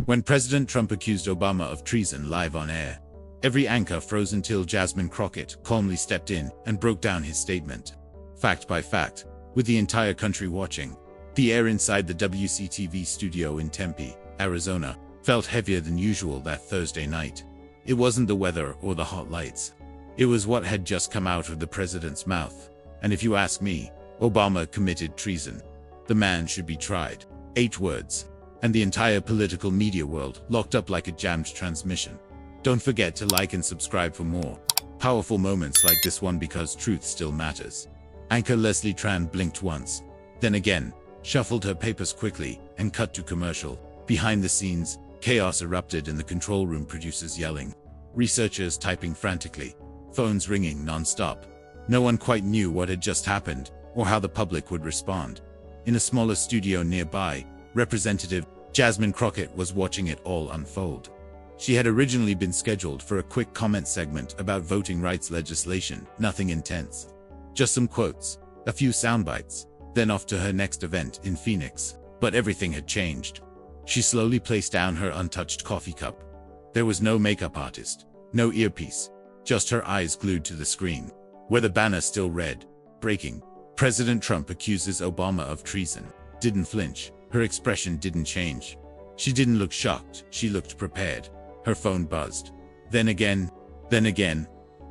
When President Trump accused Obama of treason live on air, every anchor froze until Jasmine Crockett calmly stepped in and broke down his statement. Fact by fact, with the entire country watching, the air inside the WCTV studio in Tempe, Arizona, felt heavier than usual that Thursday night. It wasn't the weather or the hot lights. It was what had just come out of the president's mouth. And if you ask me, Obama committed treason. The man should be tried. 8 words. And the entire political media world locked up like a jammed transmission. Don't forget to like and subscribe for more powerful moments like this one, because truth still matters. Anchor Leslie Tran blinked once, then again, shuffled her papers quickly, and cut to commercial. Behind the scenes, chaos erupted in the control room, producers yelling, researchers typing frantically, phones ringing non-stop. No one quite knew what had just happened, or how the public would respond. In a smaller studio nearby, Representative Jasmine Crockett was watching it all unfold. She had originally been scheduled for a quick comment segment about voting rights legislation, nothing intense. Just some quotes, a few sound bites, then off to her next event in Phoenix. But everything had changed. She slowly placed down her untouched coffee cup. There was no makeup artist, no earpiece, just her eyes glued to the screen, where the banner still read, "Breaking. President Trump accuses Obama of treason." Didn't flinch. Her expression didn't change. She didn't look shocked, she looked prepared. Her phone buzzed. Then again.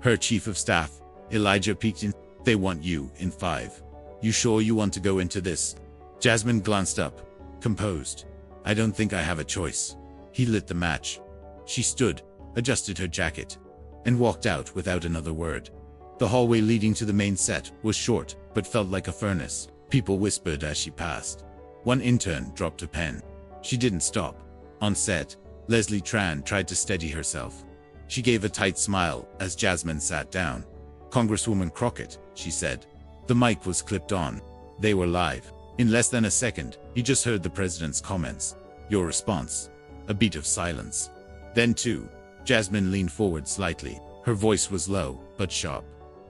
Her chief of staff, Elijah, peeked in. "They want you in 5. You sure you want to go into this?" Jasmine glanced up, composed. "I don't think I have a choice." He lit the match. She stood, adjusted her jacket, and walked out without another word. The hallway leading to the main set was short, but felt like a furnace. People whispered as she passed. One intern dropped a pen. She didn't stop. On set, Leslie Tran tried to steady herself. She gave a tight smile as Jasmine sat down. "Congresswoman Crockett," she said. The mic was clipped on. They were live. In less than a second, you just heard the president's comments. Your response? A beat of silence. Then Jasmine leaned forward slightly. Her voice was low, but sharp.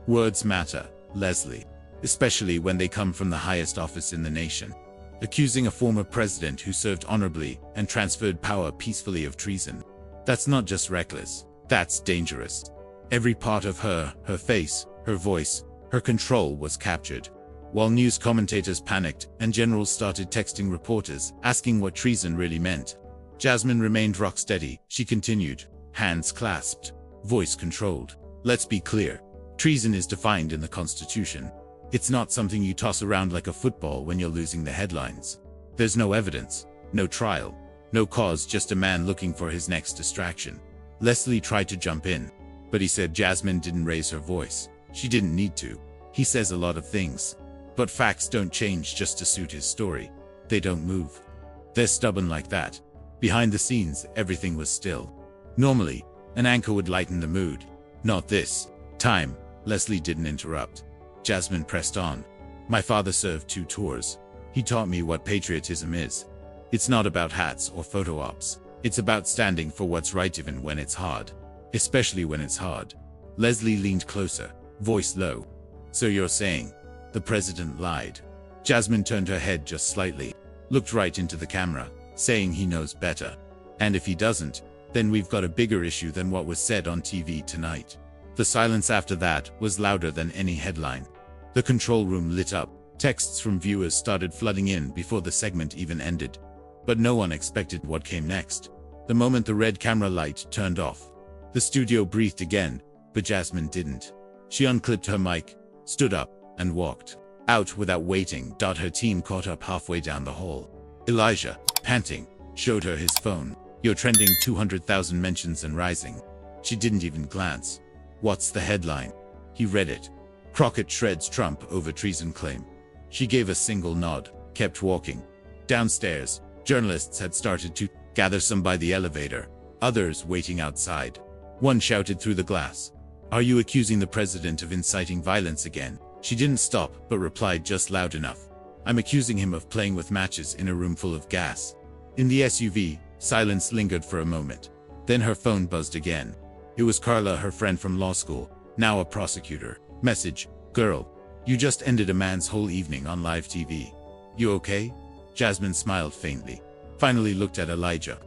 "Words matter, Leslie. Especially when they come from the highest office in the nation. Accusing a former president who served honorably and transferred power peacefully of treason. That's not just reckless, that's dangerous." Every part of her face, her voice, her control was captured. While news commentators panicked and generals started texting reporters, asking what treason really meant, Jasmine remained rock steady. She continued, hands clasped, voice controlled. "Let's be clear. Treason is defined in the Constitution. It's not something you toss around like a football when you're losing the headlines. There's no evidence, no trial, no cause, just a man looking for his next distraction." Leslie tried to jump in, but he said Jasmine didn't raise her voice. She didn't need to. He says a lot of things, but facts don't change just to suit his story. They don't move. They're stubborn like that. Behind the scenes, everything was still. Normally, an anchor would lighten the mood. Not this time. Leslie didn't interrupt. Jasmine pressed on. "My father served 2 tours. He taught me what patriotism is. It's not about hats or photo ops. It's about standing for what's right even when it's hard. Especially when it's hard." Leslie leaned closer, voice low. "So you're saying the president lied?" Jasmine turned her head just slightly, looked right into the camera, saying he knows better. "And if he doesn't, then we've got a bigger issue than what was said on TV tonight." The silence after that was louder than any headline. The control room lit up. Texts from viewers started flooding in before the segment even ended. But no one expected what came next. The moment the red camera light turned off, the studio breathed again, but Jasmine didn't. She unclipped her mic, stood up, and walked out without waiting. Her team caught up halfway down the hall. Elijah, panting, showed her his phone. "You're trending 200,000 mentions and rising." She didn't even glance. "What's the headline?" He read it. "Crockett shreds Trump over treason claim." She gave a single nod, kept walking. Downstairs, journalists had started to gather, some by the elevator, others waiting outside. One shouted through the glass, "Are you accusing the president of inciting violence again?" She didn't stop, but replied just loud enough, "I'm accusing him of playing with matches in a room full of gas." In the SUV, silence lingered for a moment. Then her phone buzzed again. It was Carla, her friend from law school, now a prosecutor. Message, "Girl, you just ended a man's whole evening on live TV. You okay?" Jasmine smiled faintly, finally looked at Elijah.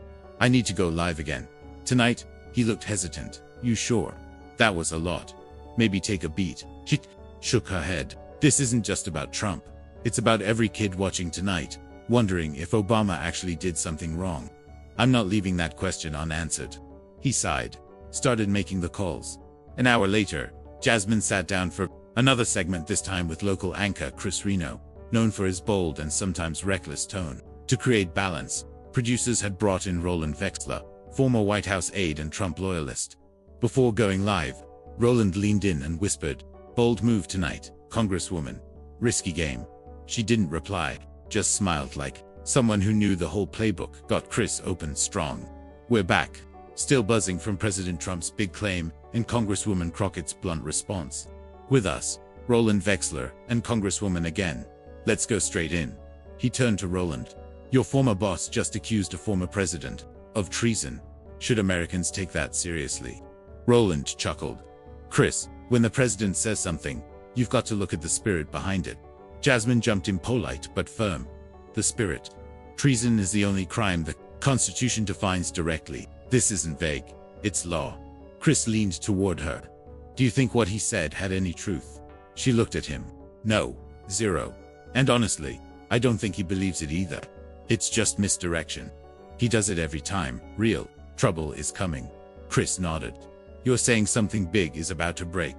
I need to go live again. Tonight? He looked hesitant. You sure? That was a lot. Maybe take a beat. She shook her head. This isn't just about Trump. It's about every kid watching tonight, wondering if Obama actually did something wrong. I'm not leaving that question unanswered. He sighed, started making the calls. An hour later, Jasmine sat down for another segment, this time with local anchor Chris Reno, known for his bold and sometimes reckless tone. To create balance, producers had brought in Roland Wexler, former White House aide and Trump loyalist. Before going live, Roland leaned in and whispered, "Bold move tonight, Congresswoman. Risky game." She didn't reply, just smiled like someone who knew the whole playbook. Got Chris open strong. We're back. Still buzzing from President Trump's big claim and Congresswoman Crockett's blunt response. With us, Roland Wexler and Congresswoman again. Let's go straight in. He turned to Roland. Your former boss just accused a former president of treason. Should Americans take that seriously? Roland chuckled. Chris, when the president says something, you've got to look at the spirit behind it. Jasmine jumped in, polite but firm. The spirit. Treason is the only crime the Constitution defines directly. This isn't vague. It's law. Chris leaned toward her. Do you think what he said had any truth? She looked at him. No. Zero. And honestly, I don't think he believes it either. It's just misdirection. He does it every time. Real trouble is coming. Chris nodded. You're saying something big is about to break.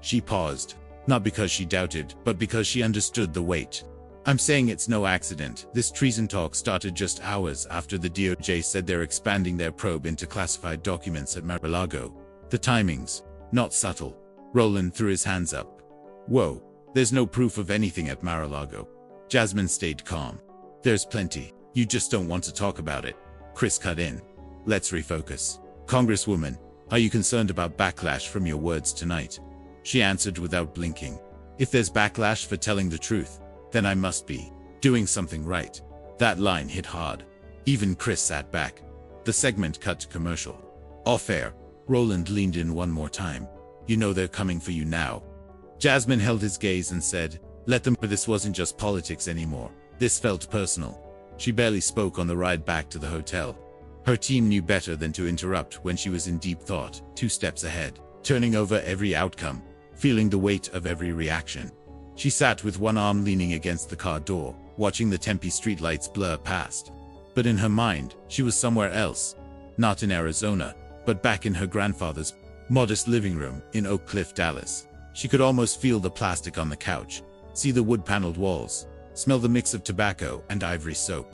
She paused. Not because she doubted, but because she understood the weight. I'm saying it's no accident. This treason talk started just hours after the DOJ said they're expanding their probe into classified documents at Mar-a-Lago. The timings, not subtle. Roland threw his hands up. Whoa, there's no proof of anything at Mar-a-Lago. Jasmine stayed calm. There's plenty. You just don't want to talk about it. Chris cut in. Let's refocus. Congresswoman, are you concerned about backlash from your words tonight? She answered without blinking. If there's backlash for telling the truth, then I must be doing something right. That line hit hard. Even Chris sat back. The segment cut to commercial. Off air, Roland leaned in one more time. You know they're coming for you now. Jasmine held his gaze and said, let them, but this wasn't just politics anymore. This felt personal. She barely spoke on the ride back to the hotel. Her team knew better than to interrupt when she was in deep thought, 2 steps ahead, turning over every outcome, feeling the weight of every reaction. She sat with one arm leaning against the car door, watching the Tempe streetlights blur past. But in her mind, she was somewhere else. Not in Arizona, but back in her grandfather's modest living room in Oak Cliff, Dallas. She could almost feel the plastic on the couch, see the wood-paneled walls, smell the mix of tobacco and ivory soap.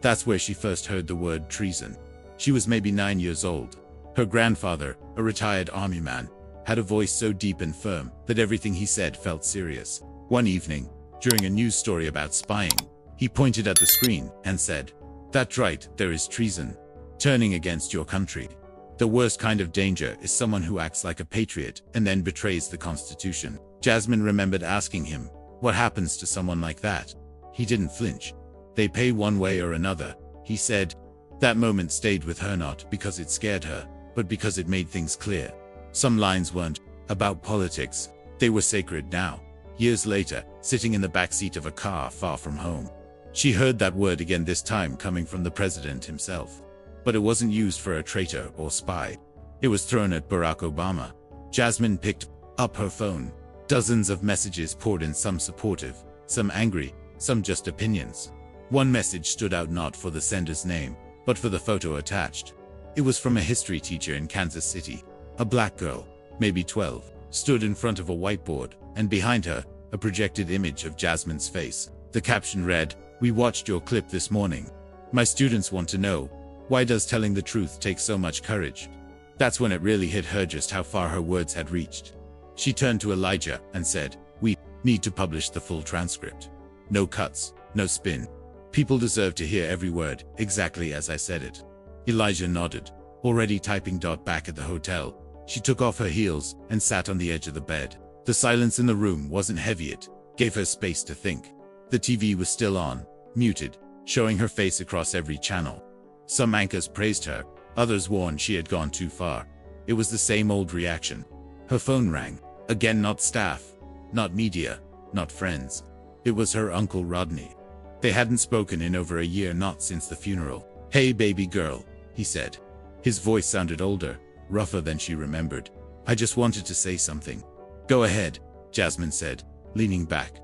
That's where she first heard the word treason. She was maybe 9 years old. Her grandfather, a retired army man, had a voice so deep and firm that everything he said felt serious. One evening, during a news story about spying, he pointed at the screen and said, "That's right, there is treason. Turning against your country. The worst kind of danger is someone who acts like a patriot and then betrays the Constitution." Jasmine remembered asking him, what happens to someone like that? He didn't flinch. They pay one way or another, he said. That moment stayed with her, not because it scared her, but because it made things clear. Some lines weren't about politics. They were sacred now. Years later, sitting in the backseat of a car far from home, she heard that word again, this time coming from the president himself. But it wasn't used for a traitor or spy. It was thrown at Barack Obama. Jasmine picked up her phone. Dozens of messages poured in, some supportive, some angry, some just opinions. One message stood out, not for the sender's name, but for the photo attached. It was from a history teacher in Kansas City. A black girl, maybe 12, stood in front of a whiteboard, and behind her, a projected image of Jasmine's face. The caption read, "We watched your clip this morning. My students want to know, why does telling the truth take so much courage?" That's when it really hit her just how far her words had reached. She turned to Elijah and said, "We need to publish the full transcript. No cuts, no spin. People deserve to hear every word, exactly as I said it." Elijah nodded, already typing. Back at the hotel, she took off her heels and sat on the edge of the bed. The silence in the room wasn't heavy, it gave her space to think. The TV was still on, muted, showing her face across every channel. Some anchors praised her, others warned she had gone too far. It was the same old reaction. Her phone rang. Again, not staff, not media, not friends. It was her Uncle Rodney. They hadn't spoken in over a year, not since the funeral. "Hey baby girl, he said. His voice sounded older, rougher than she remembered. I just wanted to say something. Go ahead, Jasmine said, leaning back.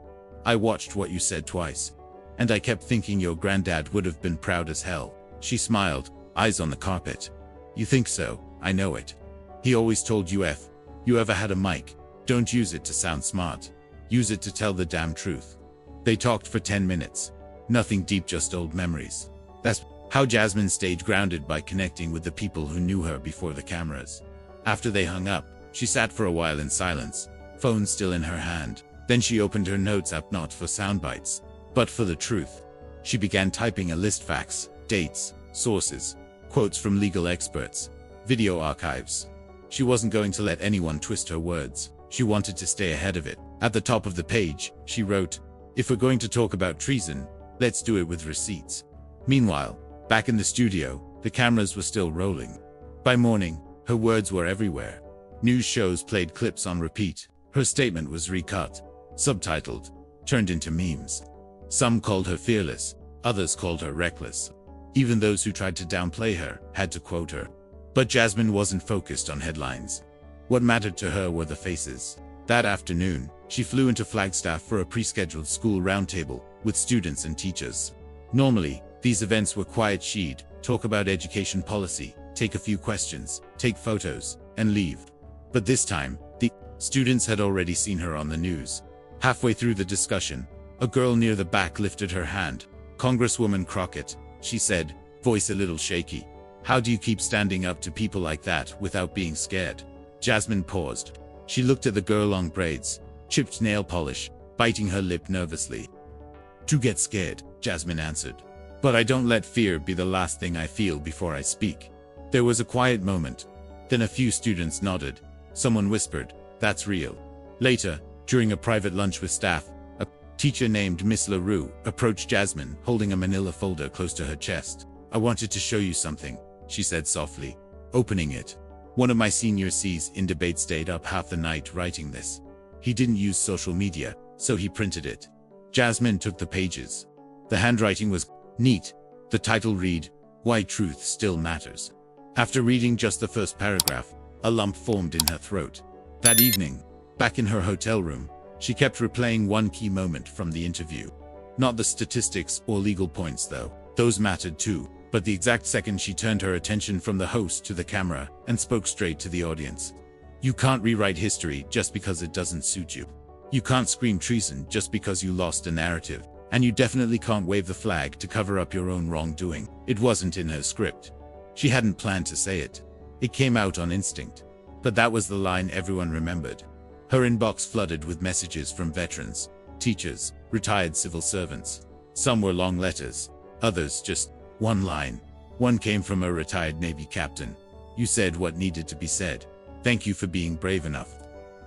I watched what you said twice. And I kept thinking your granddad would have been proud as hell. She smiled, eyes on the carpet. You think so, I know it. He always told you if you ever had a mic, don't use it to sound smart. Use it to tell the damn truth. They talked for 10 minutes. Nothing deep, just old memories. That's how Jasmine stayed grounded, by connecting with the people who knew her before the cameras. After they hung up, she sat for a while in silence, phone still in her hand. Then she opened her notes app, not for sound bites, but for the truth. She began typing a list: facts, dates, sources, quotes from legal experts, video archives. She wasn't going to let anyone twist her words. She wanted to stay ahead of it. At the top of the page, she wrote, "If we're going to talk about treason, let's do it with receipts." Meanwhile, back in the studio, the cameras were still rolling. By morning, her words were everywhere. News shows played clips on repeat. Her statement was recut, subtitled, turned into memes. Some called her fearless, others called her reckless. Even those who tried to downplay her had to quote her. But Jasmine wasn't focused on headlines. What mattered to her were the faces. That afternoon, she flew into Flagstaff for a pre-scheduled school roundtable with students and teachers. Normally, these events were quiet. She'd talk about education policy, take a few questions, take photos, and leave. But this time, the students had already seen her on the news. Halfway through the discussion, a girl near the back lifted her hand. "Congresswoman Crockett," she said, voice a little shaky. "How do you keep standing up to people like that without being scared?" Jasmine paused. She looked at the girl, long braids, chipped nail polish, biting her lip nervously. "To get scared," Jasmine answered. "But I don't let fear be the last thing I feel before I speak." There was a quiet moment. Then a few students nodded. Someone whispered, "That's real." Later, during a private lunch with staff, a teacher named Miss LaRue approached Jasmine, holding a manila folder close to her chest. "I wanted to show you something," she said softly, opening it. "One of my senior C's in debate stayed up half the night writing this. He didn't use social media, so he printed it." Jasmine took the pages. The handwriting was neat. The title read, "Why Truth Still Matters." After reading just the first paragraph, a lump formed in her throat. That evening, back in her hotel room, she kept replaying one key moment from the interview. Not the statistics or legal points, though. Those mattered too. But the exact second she turned her attention from the host to the camera and spoke straight to the audience. You can't rewrite history just because it doesn't suit you. You can't scream treason just because you lost a narrative. And you definitely can't wave the flag to cover up your own wrongdoing. It wasn't in her script. She hadn't planned to say it. It came out on instinct. But that was the line everyone remembered. Her inbox flooded with messages from veterans, teachers, retired civil servants. Some were long letters, others just one line. One came from a retired Navy captain. "You said what needed to be said. Thank you for being brave enough."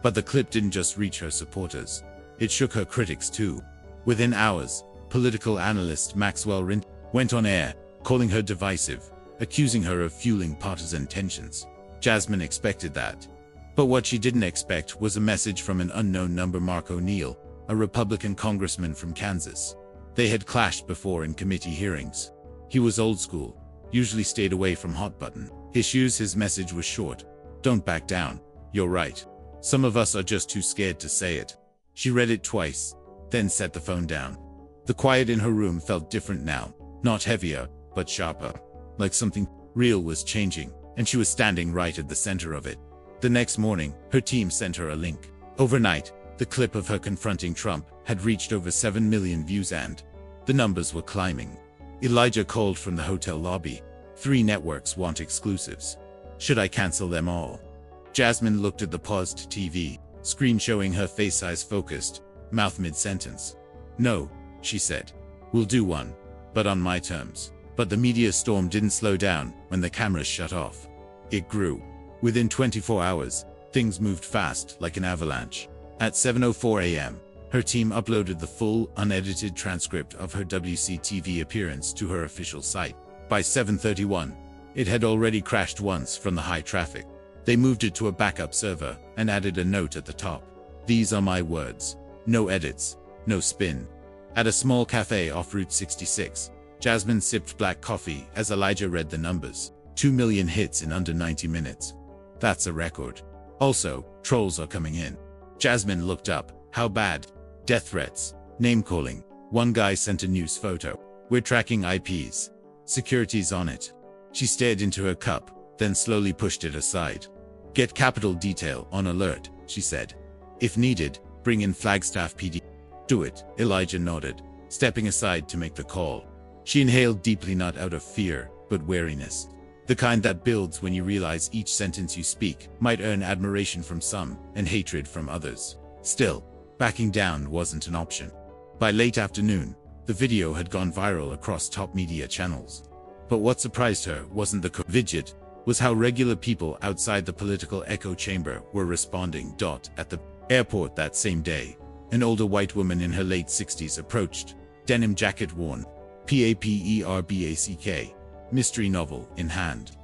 But the clip didn't just reach her supporters. It shook her critics too. Within hours, political analyst Maxwell Rint went on air, calling her divisive, accusing her of fueling partisan tensions. Jasmine expected that. But what she didn't expect was a message from an unknown number: Mark O'Neill, a Republican congressman from Kansas. They had clashed before in committee hearings. He was old school, usually stayed away from hot-button issues. His message was short. "Don't back down. You're right. Some of us are just too scared to say it." She read it twice, then set the phone down. The quiet in her room felt different now, not heavier, but sharper. Like something real was changing, and she was standing right at the center of it. The next morning, her team sent her a link. Overnight, the clip of her confronting Trump had reached over 7 million views, and the numbers were climbing. Elijah called from the hotel lobby. 3 networks want exclusives. Should I cancel them all? Jasmine looked at the paused TV, screen showing her face, eyes focused, mouth mid-sentence. "No," she said. "We'll do one, but on my terms." But the media storm didn't slow down when the cameras shut off. It grew. Within 24 hours, things moved fast, like an avalanche. At 7:04 a.m., her team uploaded the full, unedited transcript of her WCTV appearance to her official site. By 7:31, it had already crashed once from the high traffic. They moved it to a backup server and added a note at the top. "These are my words. No edits, no spin." At a small cafe off Route 66, Jasmine sipped black coffee as Elijah read the numbers. 2 million hits in under 90 minutes. That's a record. Also, trolls are coming in. Jasmine looked up. How bad? Death threats. Name-calling. One guy sent a news photo. We're tracking IPs. Security's on it. She stared into her cup, then slowly pushed it aside. Get Capital Detail on alert, she said. If needed, bring in Flagstaff PD. Do it, Elijah nodded, stepping aside to make the call. She inhaled deeply, not out of fear, but wariness. The kind that builds when you realize each sentence you speak might earn admiration from some and hatred from others. Still, backing down wasn't an option. By late afternoon, the video had gone viral across top media channels. But what surprised her wasn't the vidget, was how regular people outside the political echo chamber were responding. At the airport that same day, an older white woman in her late 60s approached, denim jacket worn, paperback, mystery novel in hand.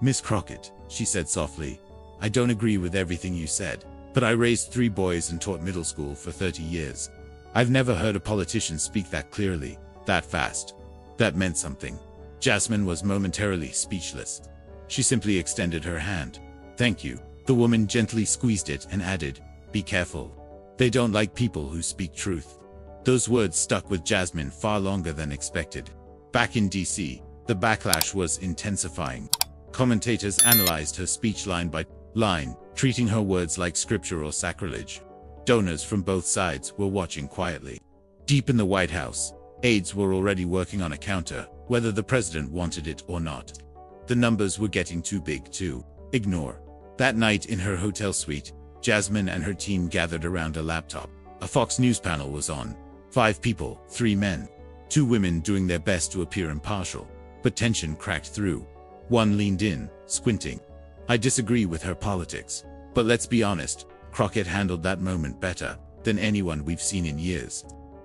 Miss Crockett, she said softly, I don't agree with everything you said, but I raised 3 boys and taught middle school for 30 years. I've never heard a politician speak that clearly, that fast. That meant something. Jasmine was momentarily speechless. She simply extended her hand. Thank you. The woman gently squeezed it and added, be careful. They don't like people who speak truth. Those words stuck with Jasmine far longer than expected. Back in DC, the backlash was intensifying. Commentators analyzed her speech line by line, treating her words like scripture or sacrilege. Donors from both sides were watching quietly. Deep in the White House, aides were already working on a counter, whether the president wanted it or not. The numbers were getting too big to ignore. That night in her hotel suite, Jasmine and her team gathered around a laptop. A Fox News panel was on. 5 people, 3 men. 2 women doing their best to appear impartial. But tension cracked through. One leaned in, squinting. I disagree with her politics. But let's be honest, Crockett handled that moment better than anyone we've seen in years.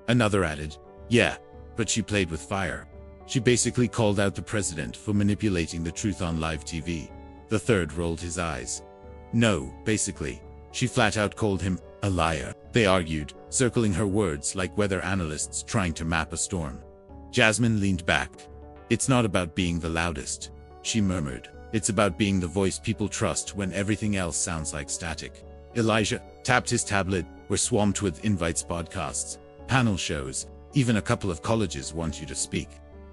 Another added, yeah, but she played with fire. She basically called out the president for manipulating the truth on live TV. The third rolled his eyes. No, basically, she flat out called him a liar, they argued, circling her words like weather analysts trying to map a storm. Jasmine leaned back. It's not about being the loudest, she murmured. It's about being the voice people trust when everything else sounds like static. Elijah tapped his tablet. We're swamped with invites, podcasts, panel shows, even a couple of colleges want you to speak.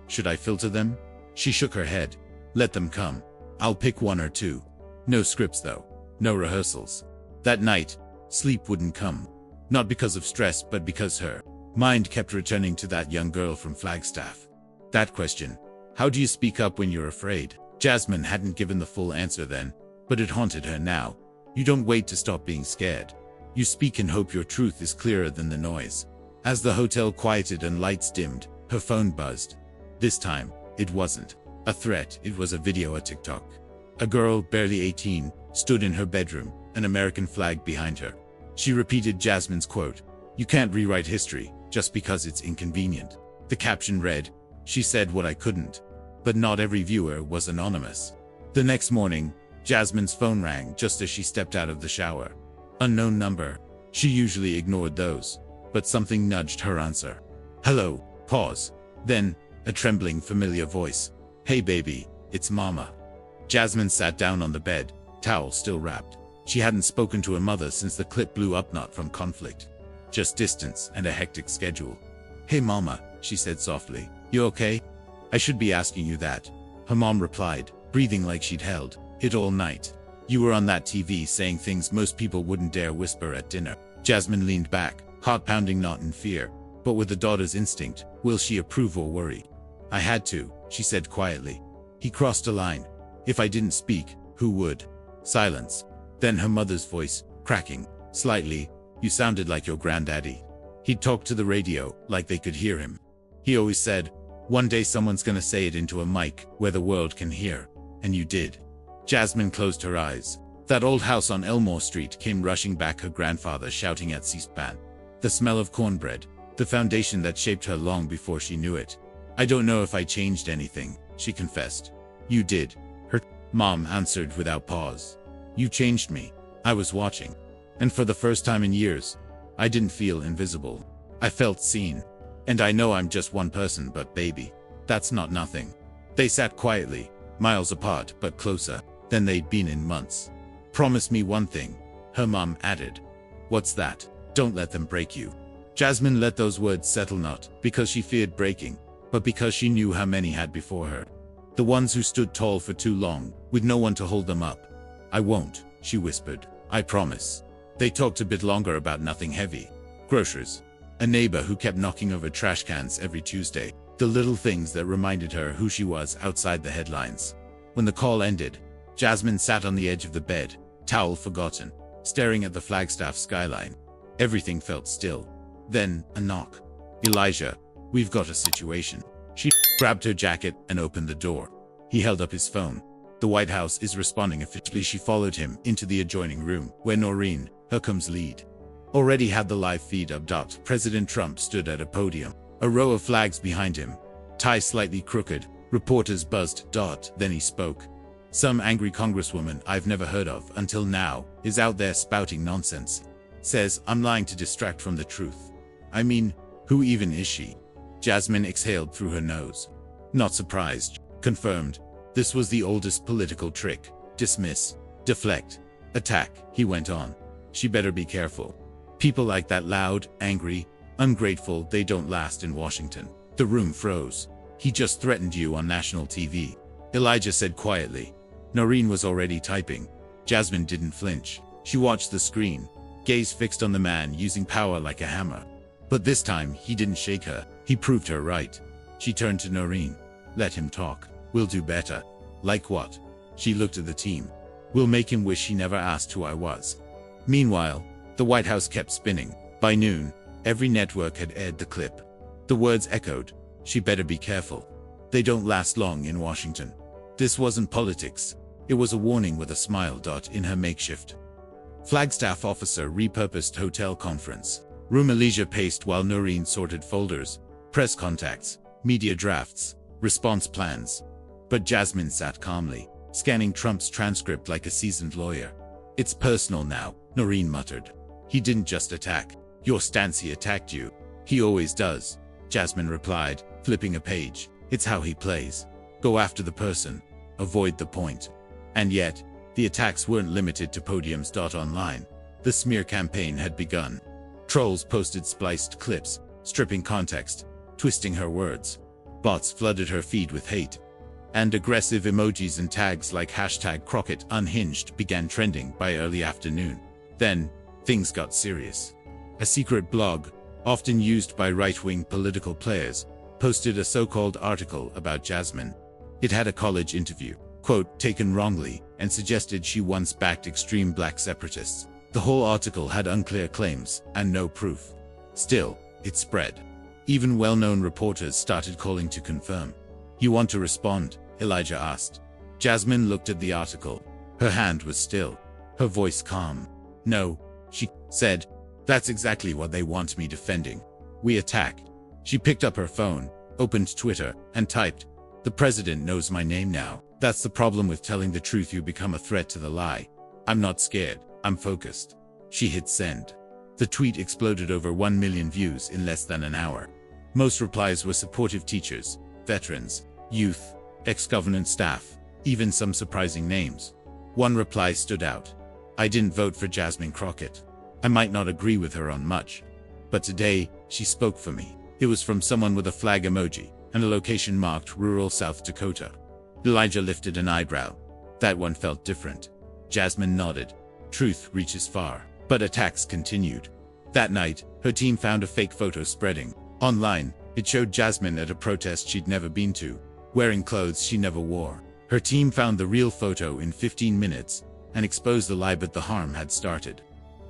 Should I filter them? She shook her head. Let them come. I'll pick 1 or 2. No scripts though. No rehearsals. That night, sleep wouldn't come. Not because of stress, but because her mind kept returning to that young girl from Flagstaff. That question. How do you speak up when you're afraid? Jasmine hadn't given the full answer then, but it haunted her now. You don't wait to stop being scared. You speak and hope your truth is clearer than the noise. As the hotel quieted and lights dimmed, her phone buzzed. This time, it wasn't a threat, it was a video, a TikTok. A girl, barely 18, stood in her bedroom, an American flag behind her. She repeated Jasmine's quote, "You can't rewrite history just because it's inconvenient." The caption read, "She said what I couldn't." But not every viewer was anonymous. The next morning, Jasmine's phone rang just as she stepped out of the shower. Unknown number. She usually ignored those, but something nudged her answer. Hello, pause. Then, a trembling familiar voice. Hey baby, it's Mama. Jasmine sat down on the bed, towel still wrapped. She hadn't spoken to her mother since the clip blew up, not from conflict. Just distance and a hectic schedule. Hey Mama, she said softly. You okay? I should be asking you that. Her mom replied, breathing like she'd held it all night. You were on that TV saying things most people wouldn't dare whisper at dinner. Jasmine leaned back, heart pounding, not in fear, but with a daughter's instinct. Will she approve or worry? I had to, she said quietly. He crossed a line. If I didn't speak, who would? Silence. Then her mother's voice, cracking slightly. You sounded like your granddaddy. He'd talk to the radio like they could hear him. He always said, one day someone's gonna say it into a mic where the world can hear. And you did. Jasmine closed her eyes. That old house on Elmore Street came rushing back, her grandfather shouting at C-SPAN. The smell of cornbread, the foundation that shaped her long before she knew it. I don't know if I changed anything, she confessed. You did. Her mom answered without pause. You changed me. I was watching. And for the first time in years, I didn't feel invisible. I felt seen. And I know I'm just one person, but baby, that's not nothing. They sat quietly, miles apart but closer than they'd been in months. "Promise me one thing," her mom added. "What's that?" "Don't let them break you." Jasmine let those words settle, not because she feared breaking, but because she knew how many had before her. The ones who stood tall for too long, with no one to hold them up. "I won't," she whispered. "I promise." They talked a bit longer about nothing heavy. Groceries. A neighbor who kept knocking over trash cans every Tuesday. The little things that reminded her who she was outside the headlines. When the call ended, Jasmine sat on the edge of the bed, towel forgotten, staring at the Flagstaff skyline. Everything felt still. Then, a knock. "Elijah, we've got a situation." She grabbed her jacket and opened the door. He held up his phone. "The White House is responding officially." She followed him into the adjoining room, where Noreen, Hercombe's lead, already had the live feed up. President Trump stood at a podium, a row of flags behind him, tie slightly crooked. Reporters buzzed. Then he spoke. "Some angry congresswoman I've never heard of until now is out there spouting nonsense. Says I'm lying to distract from the truth. I mean, who even is she?" Jasmine exhaled through her nose. "Not surprised." Confirmed. This was the oldest political trick. Dismiss, deflect, attack, he went on. "She better be careful. People like that, loud, angry, ungrateful, they don't last in Washington." The room froze. "He just threatened you on national TV," Elijah said quietly. Noreen was already typing. Jasmine didn't flinch. She watched the screen, gaze fixed on the man using power like a hammer. But this time, he didn't shake her. He proved her right. She turned to Noreen. "Let him talk. We'll do better." "Like what?" She looked at the team. "We'll make him wish he never asked who I was." Meanwhile, the White House kept spinning. By noon, every network had aired the clip. The words echoed. "She better be careful. They don't last long in Washington." This wasn't politics. It was a warning with a smile. In her makeshift Flagstaff officer repurposed hotel conference room, Elijah paced while Noreen sorted folders, press contacts, media drafts, response plans. But Jasmine sat calmly, scanning Trump's transcript like a seasoned lawyer. "It's personal now," Noreen muttered. "He didn't just attack your stance, he attacked you. He always does," Jasmine replied, flipping a page. "It's how he plays. Go after the person, avoid the point." And yet, the attacks weren't limited to podiums. Online, the smear campaign had begun. Trolls posted spliced clips, stripping context, twisting her words. Bots flooded her feed with hate. And aggressive emojis and tags like #Crockett Unhinged began trending by early afternoon. Then, things got serious. A secret blog, often used by right-wing political players, posted a so-called article about Jasmine. It had a college interview, quote, taken wrongly, and suggested she once backed extreme black separatists. The whole article had unclear claims and no proof. Still, it spread. Even well-known reporters started calling to confirm. "You want to respond?" Elijah asked. Jasmine looked at the article. Her hand was still, her voice calm. "No," she said. "That's exactly what they want me defending. We attack." She picked up her phone, opened Twitter, and typed, "The president knows my name now. That's the problem with telling the truth. You become a threat to the lie. I'm not scared. I'm focused." She hit send. The tweet exploded, over 1 million views in less than an hour. Most replies were supportive: teachers, veterans, youth, ex-government staff, even some surprising names. One reply stood out. "I didn't vote for Jasmine Crockett. I might not agree with her on much, but today, she spoke for me." It was from someone with a flag emoji and a location marked rural South Dakota. Elijah lifted an eyebrow. That one felt different. Jasmine nodded. Truth reaches far. But attacks continued. That night, her team found a fake photo spreading online. It showed Jasmine at a protest she'd never been to, wearing clothes she never wore. Her team found the real photo in 15 minutes and exposed the lie, but the harm had started.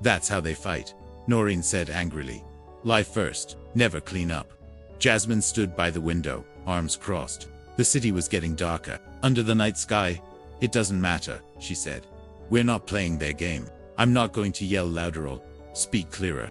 "That's how they fight," Noreen said angrily. "Lie first, never clean up." Jasmine stood by the window, arms crossed. The city was getting darker. Under the night sky, "It doesn't matter," she said. "We're not playing their game. I'm not going to yell louder or speak clearer."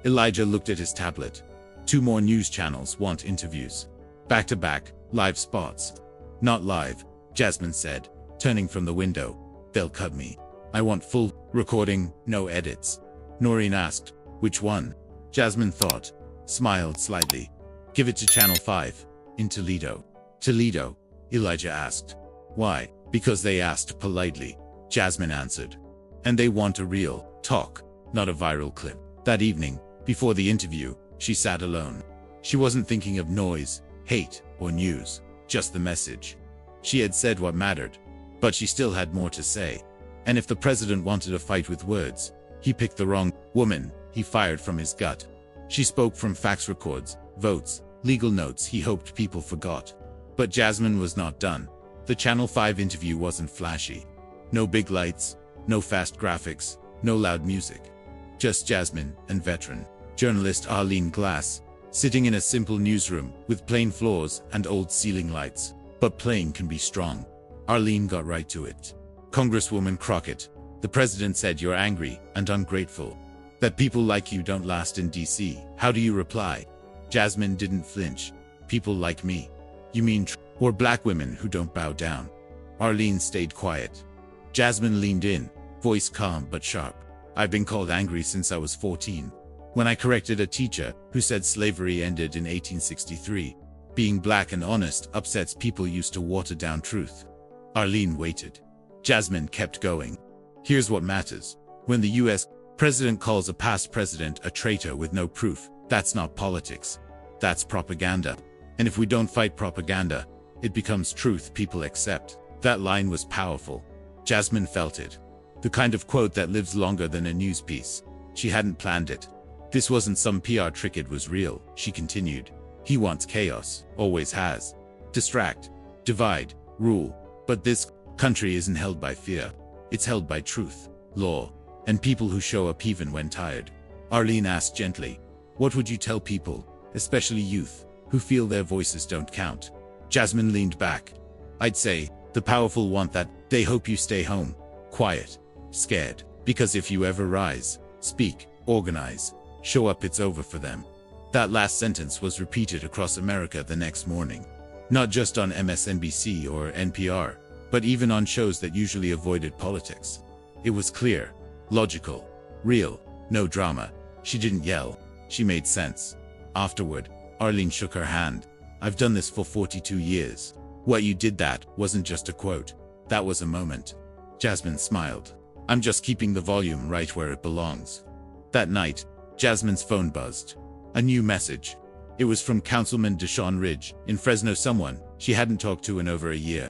Elijah looked at his tablet. 2 more news channels want interviews. Back-to-back, live spots. "Not live," Jasmine said, turning from the window. "They'll cut me. I want full recording, no edits." Noreen asked, "Which one?" Jasmine thought, smiled slightly. "Give it to Channel 5, in Toledo." "Toledo?" Elijah asked. Why? Because they asked politely, Jasmine answered. And they want a real talk, not a viral clip. That evening, before the interview, she sat alone. She wasn't thinking of noise, hate, or news, just the message. She had said what mattered, but she still had more to say. And if the president wanted a fight with words, he picked the wrong woman. He fired from his gut. She spoke from fax records, votes, legal notes he hoped people forgot. But Jasmine was not done. The Channel 5 interview wasn't flashy. No big lights, no fast graphics, no loud music. Just Jasmine and veteran journalist Arlene Glass, sitting in a simple newsroom with plain floors and old ceiling lights. But plain can be strong. Arlene got right to it. Congresswoman Crockett, the president said you're angry and ungrateful. That people like you don't last in DC. How do you reply? Jasmine didn't flinch. People like me. You mean or black women who don't bow down? Arlene stayed quiet. Jasmine leaned in, voice calm but sharp. I've been called angry since I was 14. When I corrected a teacher who said slavery ended in 1863. Being black and honest upsets people used to water down truth. Arlene waited. Jasmine kept going. Here's what matters. When the US president calls a past president a traitor with no proof, that's not politics. That's propaganda. And if we don't fight propaganda, it becomes truth people accept. That line was powerful. Jasmine felt it. The kind of quote that lives longer than a news piece. She hadn't planned it. This wasn't some PR trick, it was real, she continued. He wants chaos, always has. Distract, divide, rule. But this country isn't held by fear. It's held by truth, law, and people who show up even when tired. Arlene asked gently, what would you tell people, especially youth, who feel their voices don't count? Jasmine leaned back. I'd say, the powerful want that. They hope you stay home, quiet, scared, because if you ever rise, speak, organize, show up, it's over for them. That last sentence was repeated across America the next morning. Not just on MSNBC or NPR, but even on shows that usually avoided politics. It was clear, logical, real, no drama. She didn't yell. She made sense. Afterward, Arlene shook her hand. I've done this for 42 years. What you did, that wasn't just a quote. That was a moment. Jasmine smiled. I'm just keeping the volume right where it belongs. That night, Jasmine's phone buzzed. A new message. It was from Councilman Deshaun Ridge in Fresno, someone she hadn't talked to in over a year.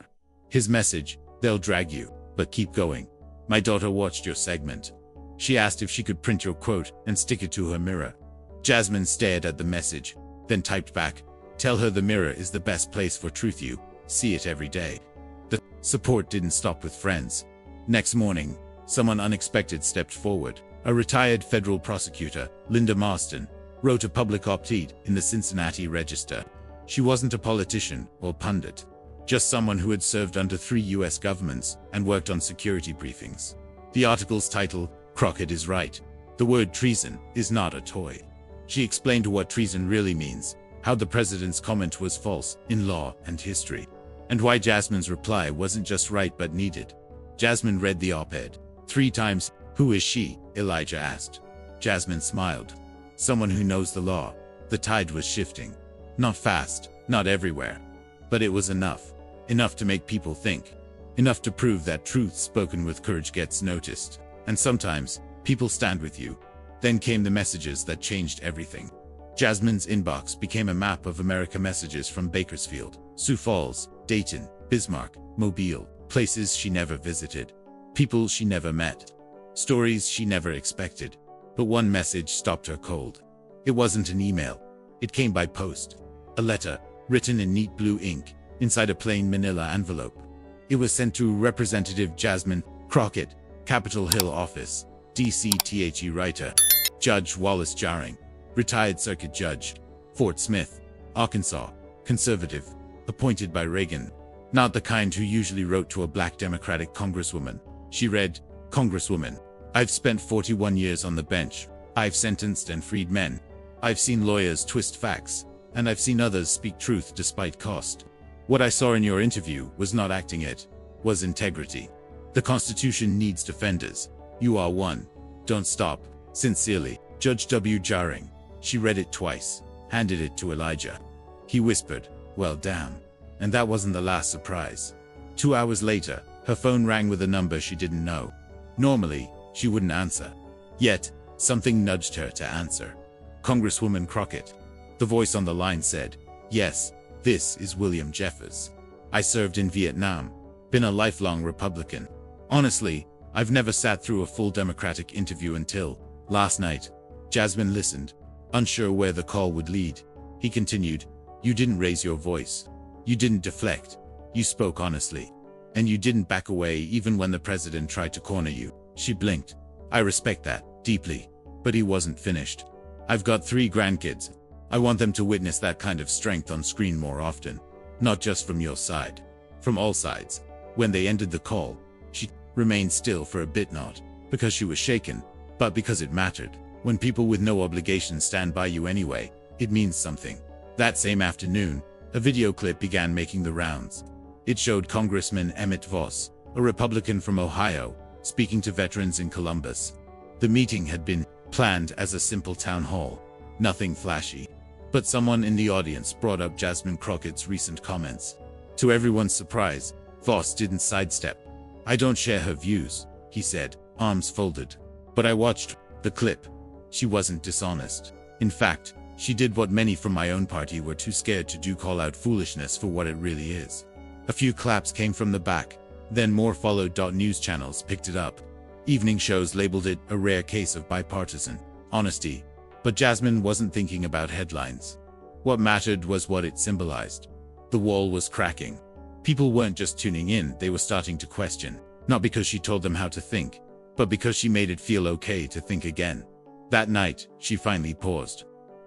His message, they'll drag you, but keep going. My daughter watched your segment. She asked if she could print your quote and stick it to her mirror. Jasmine stared at the message, then typed back, tell her the mirror is the best place for truth, you see it every day. The support didn't stop with friends. Next morning, someone unexpected stepped forward. A retired federal prosecutor, Linda Marston, wrote a public op-ed in the Cincinnati Register. She wasn't a politician or pundit, just someone who had served under 3 US governments and worked on security briefings. The article's title, Crockett is Right. The word treason is not a toy. She explained what treason really means, how the president's comment was false in law and history, and why Jasmine's reply wasn't just right but needed. Jasmine read the op-ed 3 times. Who is she? Elijah asked. Jasmine smiled. Someone who knows the law. The tide was shifting. Not fast, not everywhere. But it was enough. Enough to make people think. Enough to prove that truth spoken with courage gets noticed. And sometimes, people stand with you. Then came the messages that changed everything. Jasmine's inbox became a map of America, messages from Bakersfield, Sioux Falls, Dayton, Bismarck, Mobile, places she never visited, people she never met, stories she never expected. But one message stopped her cold. It wasn't an email. It came by post. A letter, written in neat blue ink, inside a plain manila envelope. It was sent to Representative Jasmine Crockett, Capitol Hill office, D.C. The writer, Judge Wallace Jarring, retired circuit judge, Fort Smith, Arkansas, conservative, appointed by Reagan. Not the kind who usually wrote to a black Democratic congresswoman. She read, Congresswoman, I've spent 41 years on the bench. I've sentenced and freed men. I've seen lawyers twist facts, and I've seen others speak truth despite cost. What I saw in your interview was not acting, it was integrity. The Constitution needs defenders. You are one. Don't stop. Sincerely, Judge W. Jarring. She read it twice, handed it to Elijah. He whispered, well, damn. And that wasn't the last surprise. 2 hours later, her phone rang with a number she didn't know. Normally, she wouldn't answer. Yet, something nudged her to answer. Congresswoman Crockett. The voice on the line said, "Yes, this is William Jeffers. I served in Vietnam. Been a lifelong Republican. Honestly, I've never sat through a full Democratic interview until last night." Jasmine listened, unsure where the call would lead. He continued, "You didn't raise your voice. You didn't deflect. You spoke honestly. And you didn't back away even when the president tried to corner you." She blinked. "I respect that, deeply." But he wasn't finished. "I've got 3 grandkids. I want them to witness that kind of strength on screen more often. Not just from your side. From all sides." When they ended the call, she remained still for a bit, not because she was shaken, but because it mattered. When people with no obligation stand by you anyway, it means something. That same afternoon, a video clip began making the rounds. It showed Congressman Emmett Voss, a Republican from Ohio, speaking to veterans in Columbus. The meeting had been planned as a simple town hall. Nothing flashy. But someone in the audience brought up Jasmine Crockett's recent comments. To everyone's surprise, Voss didn't sidestep. "I don't share her views," he said, arms folded. "But I watched the clip. She wasn't dishonest. In fact, she did what many from my own party were too scared to do, call out foolishness for what it really is." A few claps came from the back, then more followed. News channels picked it up. Evening shows labeled it a rare case of bipartisan honesty. But Jasmine wasn't thinking about headlines. What mattered was what it symbolized. The wall was cracking. People weren't just tuning in, they were starting to question. Not because she told them how to think, but because she made it feel okay to think again. That night, she finally paused.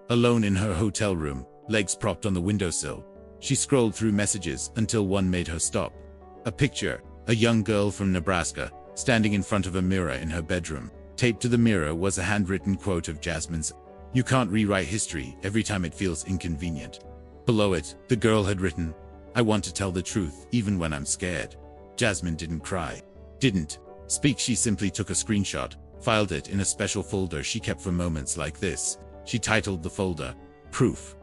Alone in her hotel room, legs propped on the windowsill, she scrolled through messages until one made her stop. A picture, a young girl from Nebraska, standing in front of a mirror in her bedroom. Taped to the mirror was a handwritten quote of Jasmine's. "You can't rewrite history every time it feels inconvenient." Below it, the girl had written, "I want to tell the truth even when I'm scared." Jasmine didn't cry. Didn't speak. She simply took a screenshot, filed it in a special folder she kept for moments like this. She titled the folder, "Proof."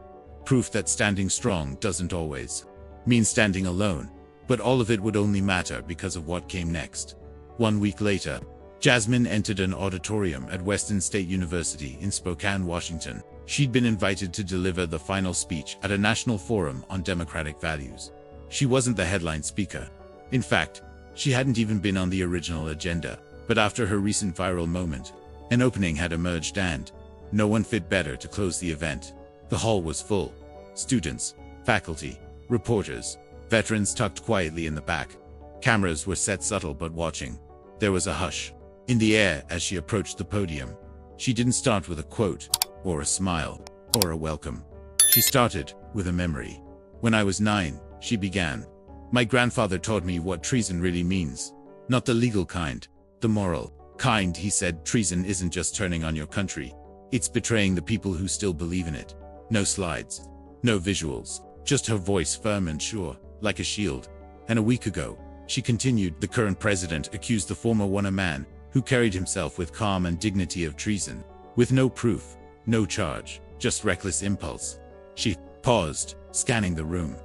Proof that standing strong doesn't always mean standing alone. But all of it would only matter because of what came next. 1 week later, Jasmine entered an auditorium at Western State University in Spokane, Washington. She'd been invited to deliver the final speech at a national forum on democratic values. She wasn't the headline speaker. In fact, she hadn't even been on the original agenda. But after her recent viral moment, an opening had emerged and no one fit better to close the event. The hall was full. Students, faculty, reporters, veterans tucked quietly in the back. Cameras were set subtle but watching. There was a hush in the air as she approached the podium. She didn't start with a quote, or a smile, or a welcome. She started with a memory. "When I was 9, she began. My grandfather taught me what treason really means. Not the legal kind, the moral kind," he said. "Treason isn't just turning on your country. It's betraying the people who still believe in it." No slides, no visuals, just her voice firm and sure, like a shield. And a week ago, she continued, "The current president accused the former one, a man who carried himself with calm and dignity, of treason. With no proof, no charge, just reckless impulse." She paused, scanning the room,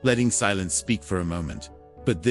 letting silence speak for a moment. "But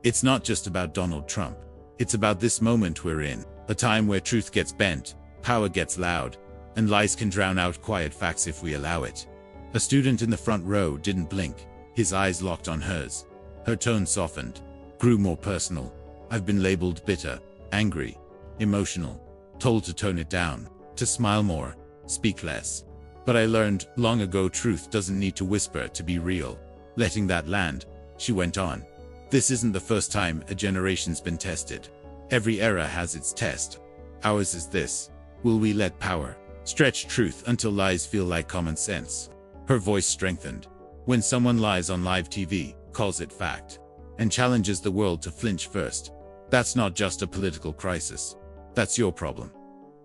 it's not just about Donald Trump. It's about this moment we're in, a time where truth gets bent, power gets loud, and lies can drown out quiet facts if we allow it." A student in the front row didn't blink, his eyes locked on hers. Her tone softened, grew more personal. "I've been labeled bitter, angry, emotional, told to tone it down, to smile more, speak less. But I learned long ago truth doesn't need to whisper to be real." Letting that land, she went on. "This isn't the first time a generation's been tested. Every era has its test. Ours is this. Will we let power stretch truth until lies feel like common sense?" Her voice strengthened. "When someone lies on live TV, calls it fact, and challenges the world to flinch first, that's not just a political crisis. That's your problem.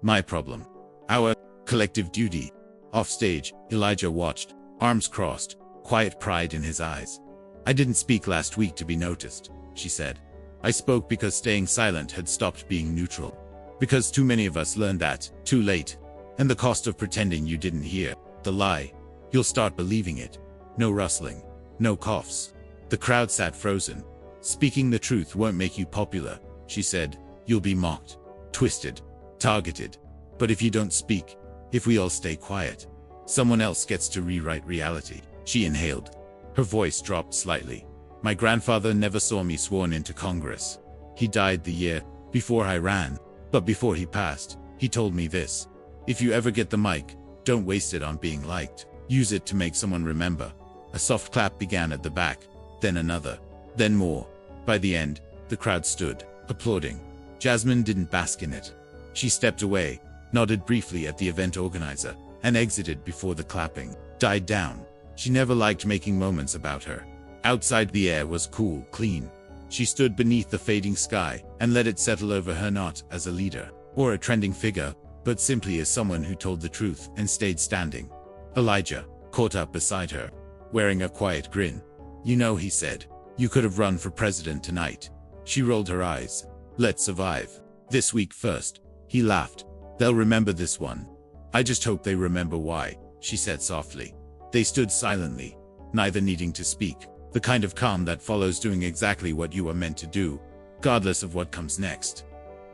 My problem. Our collective duty." Offstage, Elijah watched, arms crossed, quiet pride in his eyes. "I didn't speak last week to be noticed," she said. "I spoke because staying silent had stopped being neutral. Because too many of us learned that, too late. And the cost of pretending you didn't hear the lie. You'll start believing it." No rustling, no coughs. The crowd sat frozen. Speaking the truth won't make you popular, she said. You'll be mocked, twisted, targeted. But if you don't speak, if we all stay quiet, someone else gets to rewrite reality. She inhaled. Her voice dropped slightly. My grandfather never saw me sworn into Congress. He died the year before I ran, but before he passed, he told me this. If you ever get the mic, don't waste it on being liked. Use it to make someone remember. A soft clap began at the back, then another, then more. By the end, the crowd stood, applauding. Jasmine didn't bask in it. She stepped away, nodded briefly at the event organizer, and exited before the clapping died down. She never liked making moments about her. Outside, the air was cool, clean. She stood beneath the fading sky and let it settle over her, not as a leader or a trending figure, but simply as someone who told the truth and stayed standing. Elijah caught up beside her, wearing a quiet grin. You know, he said, you could have run for president tonight. She rolled her eyes. Let's survive this week first. He laughed. They'll remember this one. I just hope they remember why, she said softly. They stood silently, neither needing to speak. The kind of calm that follows doing exactly what you are meant to do, regardless of what comes next.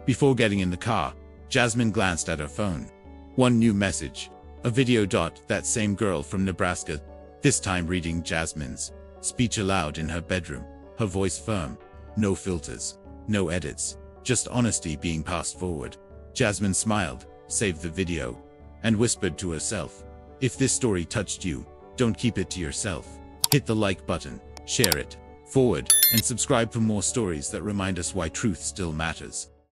Before getting in the car, Jasmine glanced at her phone. One new message. A video. That same girl from Nebraska, this time reading Jasmine's speech aloud in her bedroom, her voice firm. No filters, no edits, just honesty being passed forward. Jasmine smiled, saved the video, and whispered to herself, if this story touched you, don't keep it to yourself. Hit the like button, share it, forward, and subscribe for more stories that remind us why truth still matters.